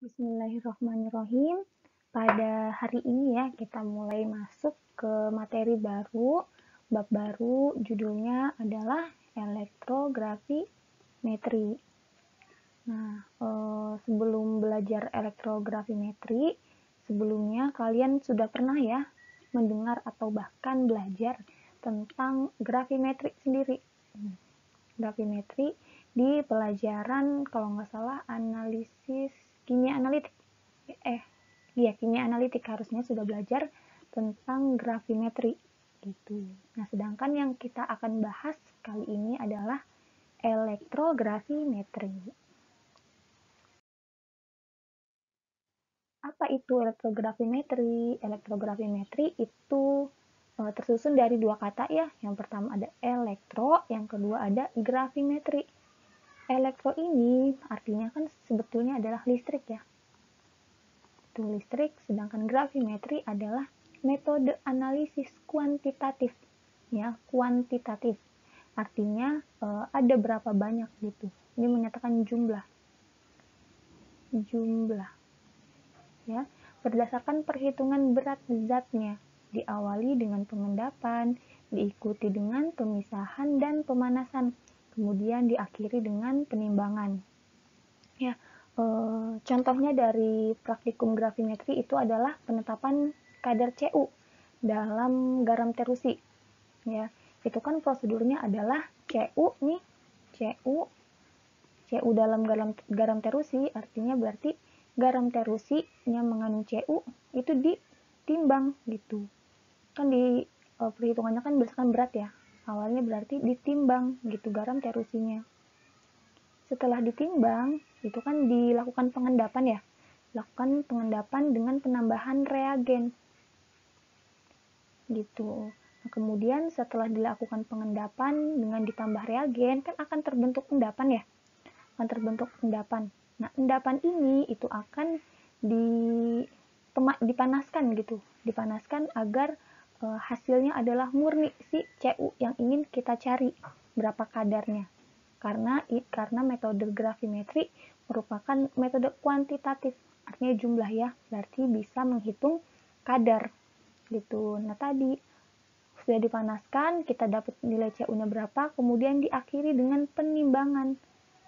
Bismillahirrahmanirrahim. Pada hari ini ya, kita mulai masuk ke materi baru, bab baru, judulnya adalah elektrografimetri. Nah, sebelum belajar elektrografimetri, sebelumnya kalian sudah pernah ya mendengar atau bahkan belajar tentang grafimetri sendiri. Grafimetri di pelajaran kalau nggak salah analisis kimia analitik. Kimia analitik harusnya sudah belajar tentang grafimetri gitu. Nah, sedangkan yang kita akan bahas kali ini adalah elektrografimetri. Apa itu elektrografimetri? Elektrografimetri itu tersusun dari dua kata ya. Yang pertama ada elektro, yang kedua ada grafimetri. Elektro ini artinya kan sebetulnya adalah listrik ya. Itu listrik, sedangkan grafimetri adalah metode analisis kuantitatif. Ya, kuantitatif. Artinya ada berapa banyak gitu. Ini menyatakan jumlah. Jumlah. Ya, berdasarkan perhitungan berat zatnya, diawali dengan pengendapan, diikuti dengan pemisahan dan pemanasan, kemudian diakhiri dengan penimbangan. Ya, contohnya dari praktikum grafimetri itu adalah penetapan kadar Cu dalam garam terusi. Ya, itu kan prosedurnya adalah Cu nih, Cu dalam garam terusi artinya berarti garam terusi yang mengandung Cu itu ditimbang gitu. Kan di perhitungannya kan berdasarkan berat ya. Awalnya berarti ditimbang gitu garam terusinya. Setelah ditimbang, itu kan dilakukan pengendapan ya. Lakukan pengendapan dengan penambahan reagen. Gitu. Nah, kemudian setelah dilakukan pengendapan dengan ditambah reagen, kan akan terbentuk endapan ya. Akan terbentuk endapan. Nah, endapan ini itu akan dipanaskan gitu. Dipanaskan agar hasilnya adalah murni si Cu yang ingin kita cari berapa kadarnya. Karena metode grafimetri merupakan metode kuantitatif, artinya jumlah ya, berarti bisa menghitung kadar gitu. Nah, tadi sudah dipanaskan, kita dapat nilai Cu-nya berapa, kemudian diakhiri dengan penimbangan.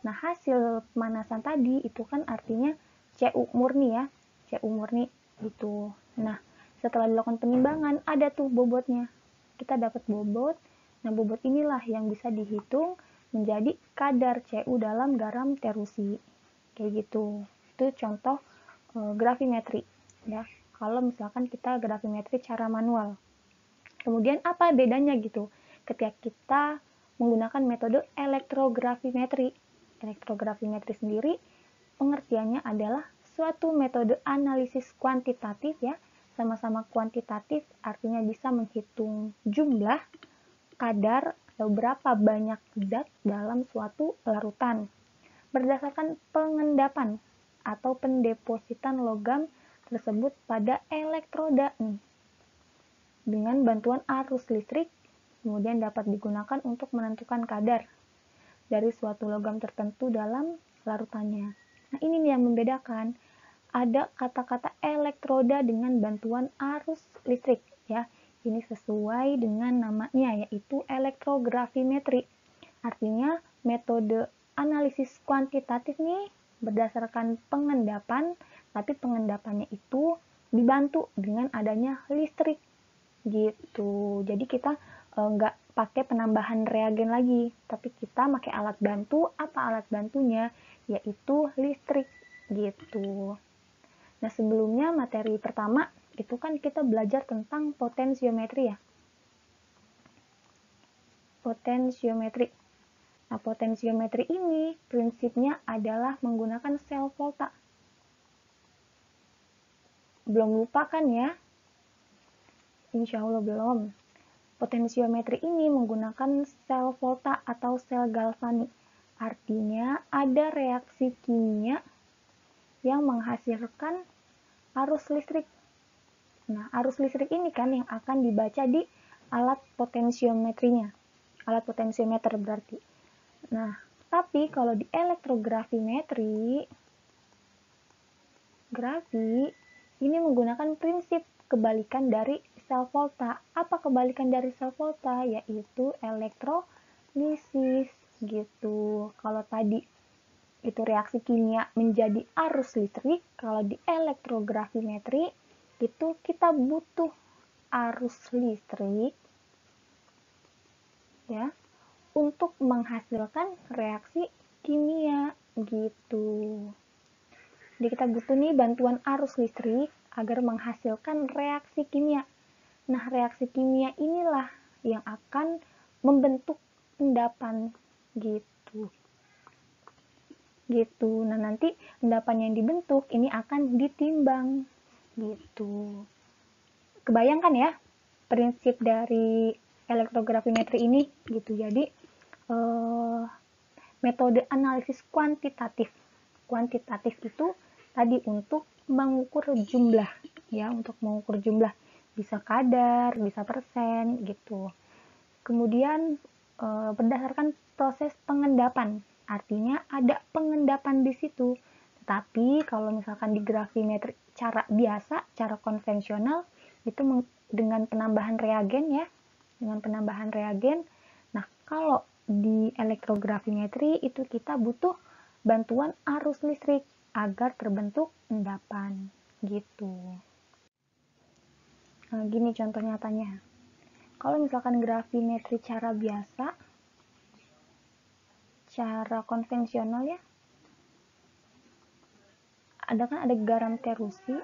Nah, hasil pemanasan tadi itu kan artinya Cu murni ya, Cu murni gitu. Nah, setelah dilakukan penimbangan, ada tuh bobotnya. Kita dapat bobot. Nah, bobot inilah yang bisa dihitung menjadi kadar Cu dalam garam terusi. Kayak gitu. Itu contoh grafimetri ya. Kalau misalkan kita grafimetri cara manual. Kemudian apa bedanya gitu ketika kita menggunakan metode elektrografimetri? Elektrografimetri sendiri pengertiannya adalah suatu metode analisis kuantitatif ya. Sama-sama kuantitatif artinya bisa menghitung jumlah, kadar, atau berapa banyak zat dalam suatu larutan berdasarkan pengendapan atau pendepositan logam tersebut pada elektroda dengan bantuan arus listrik, kemudian dapat digunakan untuk menentukan kadar dari suatu logam tertentu dalam larutannya. Nah, ini yang membedakan. Ada kata-kata elektroda dengan bantuan arus listrik ya. Ini sesuai dengan namanya yaitu elektrografimetri. Artinya metode analisis kuantitatif nih berdasarkan pengendapan, tapi pengendapannya itu dibantu dengan adanya listrik gitu. Jadi kita nggak pakai penambahan reagen lagi, tapi kita pakai alat bantu. Apa alat bantunya? Yaitu listrik gitu. Nah, sebelumnya materi pertama itu kan kita belajar tentang potensiometri ya. Potensiometri. Nah, potensiometri ini prinsipnya adalah menggunakan sel volta. Belum lupa kan ya? Insya Allah belum. Potensiometri ini menggunakan sel volta atau sel galvanik. Artinya ada reaksi kimia yang menghasilkan arus listrik. Nah, arus listrik ini kan yang akan dibaca di alat potensiometrinya. Alat potensiometer berarti. Nah, tapi kalau di elektrografimetri Grafi ini menggunakan prinsip kebalikan dari sel volta. Apa kebalikan dari sel volta? Yaitu elektrolisis gitu. Kalau tadi itu reaksi kimia menjadi arus listrik, kalau di elektrografimetri itu kita butuh arus listrik ya untuk menghasilkan reaksi kimia gitu. Jadi kita butuh nih bantuan arus listrik agar menghasilkan reaksi kimia. Nah, reaksi kimia inilah yang akan membentuk endapan gitu. Nah, nanti endapan yang dibentuk ini akan ditimbang gitu. Kebayangkan ya prinsip dari elektrografimetri ini gitu. Jadi metode analisis kuantitatif. Kuantitatif itu tadi untuk mengukur jumlah ya, untuk mengukur jumlah bisa kadar, bisa persen gitu. Kemudian berdasarkan proses pengendapan, artinya ada pengendapan di situ. Tetapi kalau misalkan di grafimetri cara biasa, cara konvensional itu dengan penambahan reagen ya, dengan penambahan reagen. Nah, kalau di elektrografimetri itu kita butuh bantuan arus listrik agar terbentuk endapan gitu. Nah, gini contoh nyatanya. Kalau misalkan grafimetri cara biasa, cara konvensional ya, ada garam terusi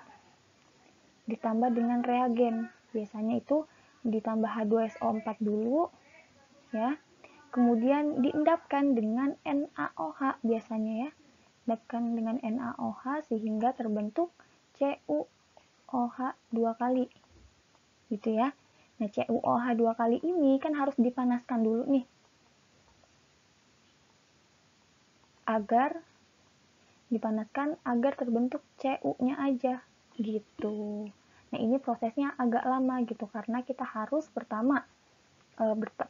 ditambah dengan reagen. Biasanya itu ditambah H2SO4 dulu ya. Kemudian diendapkan dengan NaOH biasanya ya. Endapkan dengan NaOH sehingga terbentuk CuOH 2 kali. Gitu ya. Nah, CuOH 2 kali ini kan harus dipanaskan dulu nih. Dipanaskan agar terbentuk Cu-nya aja gitu. Nah, ini prosesnya agak lama gitu karena kita harus pertama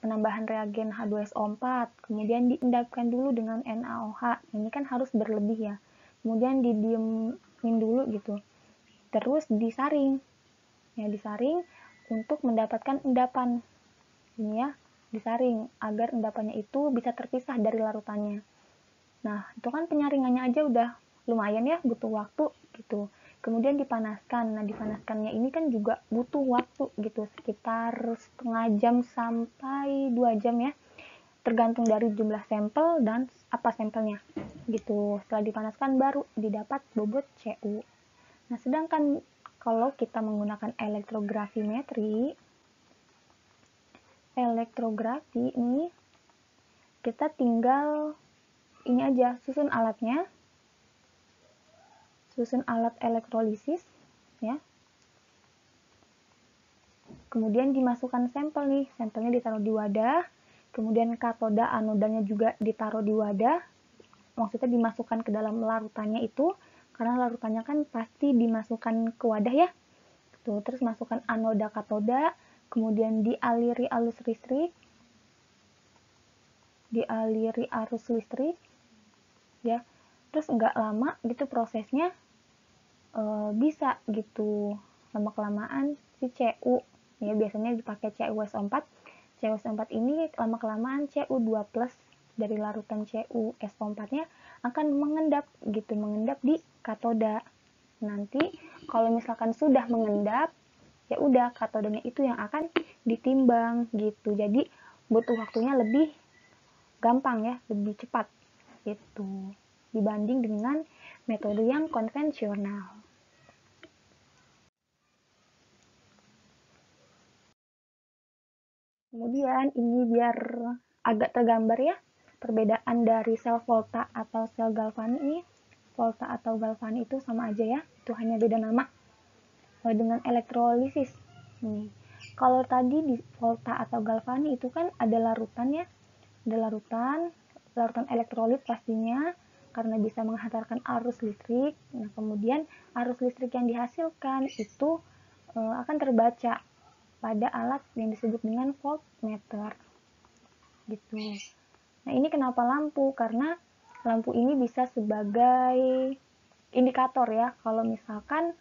penambahan reagen H2SO4, kemudian diendapkan dulu dengan NaOH. Ini kan harus berlebih ya. Kemudian didiemin dulu gitu. Terus disaring. Ya, disaring untuk mendapatkan endapan. Ini ya, disaring agar endapannya itu bisa terpisah dari larutannya. Nah, itu kan penyaringannya aja udah lumayan ya, butuh waktu gitu. Kemudian dipanaskan. Nah, dipanaskannya ini kan juga butuh waktu gitu, sekitar setengah jam sampai 2 jam ya. Tergantung dari jumlah sampel dan apa sampelnya gitu. Setelah dipanaskan baru didapat bobot Cu. Nah, sedangkan kalau kita menggunakan elektrografimetri, elektrografi ini kita tinggal ini aja, susun alatnya, susun alat elektrolisis ya, kemudian dimasukkan sampel nih, sampelnya ditaruh di wadah, kemudian katoda anodanya juga ditaruh di wadah, maksudnya dimasukkan ke dalam larutannya itu, karena larutannya kan pasti dimasukkan ke wadah ya, tuh, terus masukkan anoda katoda, kemudian dialiri arus listrik ya, terus nggak lama gitu prosesnya bisa gitu, lama kelamaan si Cu ya, biasanya dipakai CuSO4. CuSO4 ini lama kelamaan Cu2+ dari larutan CuSO4-nya akan mengendap gitu, mengendap di katoda. Nanti kalau misalkan sudah mengendap, ya udah katodanya itu yang akan ditimbang gitu. Jadi butuh waktunya lebih gampang ya, lebih cepat gitu dibanding dengan metode yang konvensional. Kemudian ini biar agak tergambar ya, perbedaan dari sel volta atau sel galvani ini. Volta atau galvani itu sama aja ya, itu hanya beda nama. Dengan elektrolisis. Nih, kalau tadi di volta atau galvani itu kan ada larutan ya, ada larutan elektrolit pastinya, karena bisa menghantarkan arus listrik. Nah, kemudian arus listrik yang dihasilkan itu akan terbaca pada alat yang disebut dengan voltmeter gitu. Nah, ini kenapa lampu? Karena lampu ini bisa sebagai indikator ya, kalau misalkan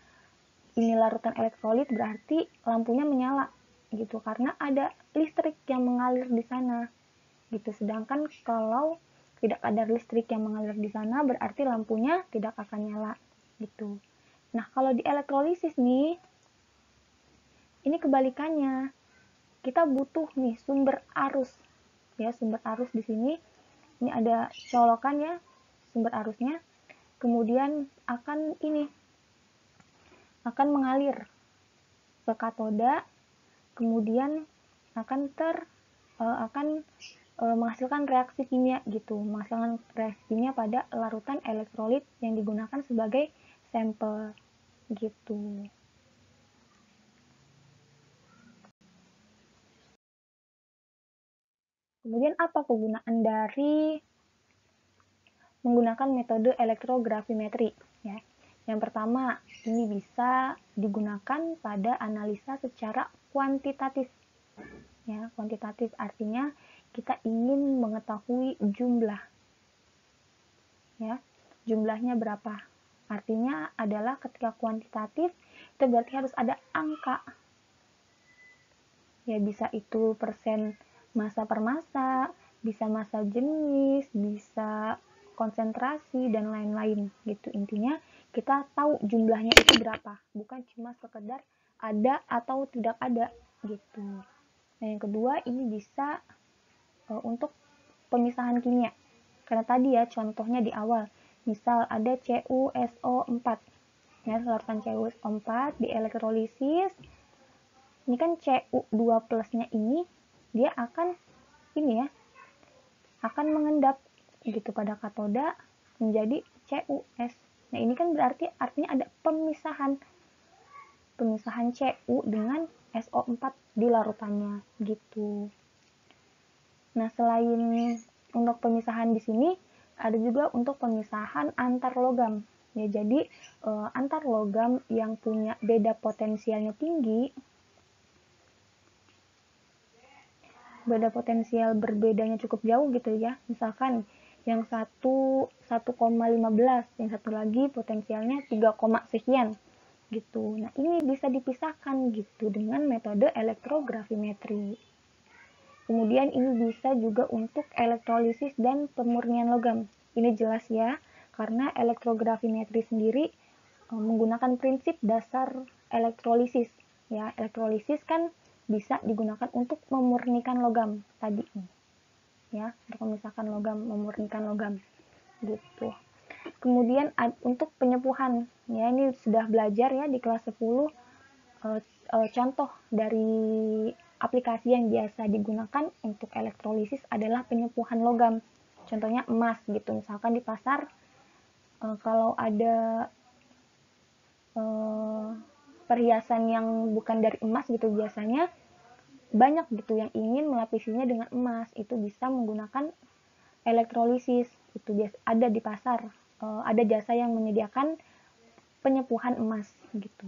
ini larutan elektrolit berarti lampunya menyala gitu, karena ada listrik yang mengalir di sana gitu. Sedangkan kalau tidak ada listrik yang mengalir di sana berarti lampunya tidak akan nyala gitu. Nah, kalau di elektrolisis nih, ini kebalikannya. Kita butuh nih sumber arus. Ya, sumber arus di sini ini ada colokan ya, sumber arusnya. Kemudian akan mengalir ke katoda, kemudian akan menghasilkan reaksi kimia gitu, menghasilkan reaksi kimia pada larutan elektrolit yang digunakan sebagai sampel gitu. Kemudian apa kegunaan dari menggunakan metode elektrografimetri ya? Yang pertama, ini bisa digunakan pada analisa secara kuantitatif. Ya, kuantitatif artinya kita ingin mengetahui jumlah. Ya, jumlahnya berapa? Artinya adalah ketika kuantitatif itu berarti harus ada angka. Ya, bisa itu persen massa per massa, bisa massa jenis, bisa konsentrasi dan lain-lain gitu. Intinya kita tahu jumlahnya itu berapa, bukan cuma sekedar ada atau tidak ada gitu. Nah, yang kedua ini bisa untuk pemisahan kimia. Karena tadi ya contohnya di awal, misal ada CuSO4. Ya, larutan CuSO4 di elektrolisis. Ini kan Cu2 plusnya ini dia akan mengendap gitu pada katoda menjadi Cus. Nah, ini kan berarti artinya ada pemisahan Cu dengan SO4 di larutannya gitu. Nah, selain untuk pemisahan di sini ada juga untuk pemisahan antar logam. Ya, jadi antar logam yang punya beda potensialnya tinggi, beda potensial berbedanya cukup jauh gitu ya. Misalkan yang satu 1,15, yang satu lagi potensialnya 3, sekian gitu. Nah, ini bisa dipisahkan gitu dengan metode elektrografimetri. Kemudian ini bisa juga untuk elektrolisis dan pemurnian logam. Ini jelas ya, karena elektrografimetri sendiri menggunakan prinsip dasar elektrolisis. Ya, elektrolisis kan bisa digunakan untuk memurnikan logam tadi. Ya, untuk memisahkan logam, memurnikan logam. Gitu. Kemudian untuk penyepuhan, ya ini sudah belajar ya di kelas 10 contoh dari aplikasi yang biasa digunakan untuk elektrolisis adalah penyepuhan logam. Contohnya emas gitu. Misalkan di pasar kalau ada perhiasan yang bukan dari emas gitu, biasanya banyak gitu yang ingin melapisinya dengan emas, itu bisa menggunakan elektrolisis. Itu biasa ada di pasar, ada jasa yang menyediakan penyepuhan emas gitu.